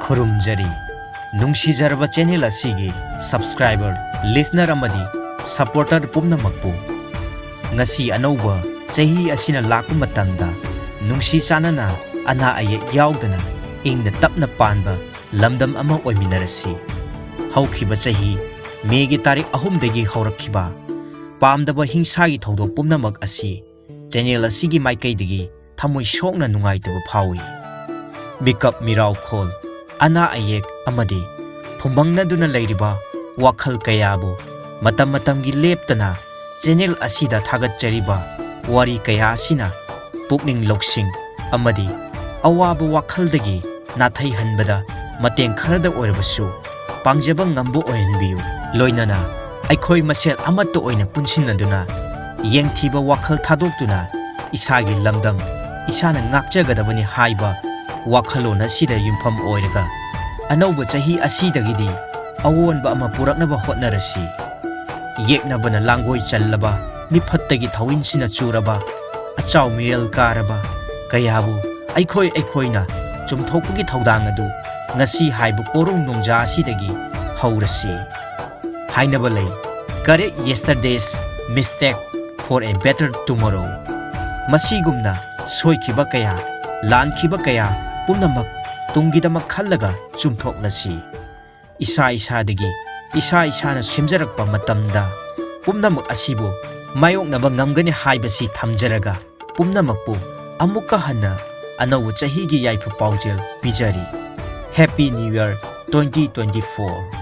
ꯈꯨꯔꯨꯝꯖꯔꯤ ꯅꯨꯡꯁꯤꯖꯔꯕ ꯆꯦꯅꯦꯜ ꯑꯁꯤꯒꯤ subscriber listener ꯑꯃꯗꯤ ꯁꯄꯣꯔꯇꯔ ꯄꯨꯝꯅꯃꯛꯄꯨ ꯉꯁꯤ ꯑꯅꯧꯕ ꯆꯍꯤ ꯑꯁꯤꯅ ꯂꯥꯛꯄ ꯃꯇꯝꯗ ꯅꯨꯡꯁꯤ ꯆꯥꯟꯅꯅ ꯑꯅꯥ ꯑꯌꯦꯛ ꯌꯥꯎꯗꯅ ꯏꯪꯅ ꯇꯞꯅ ꯄꯥꯟꯕ ꯂꯝꯗꯝ ꯑꯃ ꯑꯣꯏꯃꯤꯟꯅꯔꯁꯤ ꯍꯧꯈꯤꯕ ꯆꯍꯤ ꯃꯦꯒꯤ ꯇꯥꯔꯤꯛ 3ꯗꯒꯤ ꯍꯧꯔꯛꯈꯤꯕ ꯄꯥꯝꯗꯕ ꯍꯤꯡꯁꯥꯒꯤ ꯊꯧꯗꯣꯛ ꯄꯨꯝꯅꯃꯛ ꯑꯁꯤ ꯆꯦꯅꯦꯜ ꯑꯁꯤꯒꯤ ꯃꯥꯏꯀꯩꯗꯒꯤ ꯊꯃꯣꯏ ꯁꯣꯛꯅ ꯅꯨꯡꯉꯥꯏꯇꯕ ꯐꯥꯎꯏ ꯃꯤꯀꯞ ꯃꯤꯔꯥꯎꯈꯣꯜ ꯑꯅꯥ ꯑꯌꯦꯛ ꯑꯃꯗꯤ ꯐꯨꯝꯕꯪꯅꯗꯨꯅ ꯂꯩꯔꯤꯕ ꯋꯥꯈꯜ ꯀꯌꯥꯕꯨ ꯃꯇꯝ ꯃꯇꯝꯒꯤ ꯂꯦꯞꯇꯅ ꯆꯦꯅꯦꯜ ꯑꯁꯤꯗ ꯊꯥꯒꯠꯆꯔꯤꯕ ꯋꯥꯔꯤ ꯀꯌꯥ ꯑꯁꯤꯅ ꯄꯨꯛꯅꯤꯡ ꯂꯧꯁꯤꯡ ꯑꯃꯗꯤ ꯑꯋꯥꯕ ꯋꯥꯈꯜꯗꯒꯤ ꯅꯥꯊꯩꯍꯟꯕꯗ ꯃꯇꯦꯡ ꯈꯔꯗ ꯑꯣꯏꯔꯕꯁꯨ ꯄꯥꯡꯖꯕ ꯉꯝꯕ ꯑꯣꯏꯍꯟꯕꯤꯌꯨ ꯂꯣꯏꯅꯅ ꯑꯩꯈꯣꯏ ꯃꯁꯦꯜ ꯑꯃꯠꯇ ꯑꯣꯏꯅ ꯄꯨꯟꯁꯤꯟꯅꯗꯨꯅ ꯌꯦꯡꯊꯤꯕ ꯋꯥꯈꯜ ꯊꯥꯗꯣꯛꯇꯨꯅ ꯏꯁꯥꯒꯤ ꯂꯝꯗꯝ ꯏꯁꯥꯅ ꯉꯥꯛꯆꯒꯗꯕꯅꯤ ꯍꯥꯏꯕ ꯋꯥꯈꯜꯂꯣꯟ ꯑꯁꯤꯗ ꯌꯨꯝꯐꯝ ꯑꯣꯏꯔꯒ ꯑꯅꯧꯕ ꯆꯍꯤ ꯑꯁꯤꯗꯒꯤꯗꯤ ꯑꯑꯣꯟꯕ ꯑꯃ ꯄꯨꯔꯛꯅꯕ ꯍꯣꯠꯅꯔꯁꯤ ꯌꯦꯛꯅꯕꯅ ꯂꯥꯡꯒꯣꯏ ꯆꯜꯂꯕ ꯃꯤꯐꯠꯇꯒꯤ ꯊꯧꯏꯟꯁꯤꯅ ꯆꯨꯔꯕ ꯑꯆꯥꯎ ꯃꯤꯔꯦꯜ ꯀꯥꯔꯕ ꯀꯌꯥꯕꯨ ꯑꯩꯈꯣꯏꯅ ꯆꯨꯝꯊꯣꯛꯄꯒꯤ ꯊꯧꯗꯥꯡ ꯑꯗꯨ ꯉꯁꯤ ꯍꯥꯏꯕ ꯀꯣꯔꯧ ꯅꯣꯡꯖꯥ ꯑꯁꯤꯗꯒꯤ ꯍꯧꯔꯁꯤ ꯍꯥꯏꯅꯕ ꯂꯩ ꯀꯔꯦꯛ ꯌꯦꯁꯇꯔꯗꯦꯁ ꯃꯤꯁꯇꯦꯛ ꯐꯣꯔ ꯑꯦ ꯕꯦꯇꯔ ꯇꯨꯃꯣꯔꯣ ꯃꯁꯤꯒꯨꯝꯅ ꯁꯣꯏꯈꯤꯕ ꯀꯌꯥ ꯂꯥꯟꯈꯤꯕ ꯀꯌꯥ ꯄꯨꯝꯅꯃꯛ ꯇꯨꯡꯒꯤꯗꯃꯛ ꯈꯜꯂꯒ ꯆꯨꯝꯊꯣꯛꯂꯁꯤ ꯏꯁꯥꯗꯒꯤ ꯏꯁꯥꯅ ꯁꯦꯝꯖꯔꯛꯄ ꯃꯇꯝꯗ ꯄꯨꯝꯅꯃꯛ ꯑꯁꯤꯕꯨ ꯃꯥꯌꯣꯛꯅꯕ ꯉꯝꯒꯅꯤ ꯍꯥꯏꯕꯁꯤ ꯊꯝꯖꯔꯒ ꯄꯨꯝꯅꯃꯛꯄꯨ ꯑꯃꯨꯛꯀ ꯍꯟꯅ ꯑꯅꯧꯕ ꯆꯍꯤꯒꯤ ꯌꯥꯏꯐ ꯄꯥꯎꯖꯦꯜ ꯄꯤꯖꯔꯤ ꯍꯦꯄꯤ ꯅ꯭ꯌꯨ ꯏꯌꯔ 2024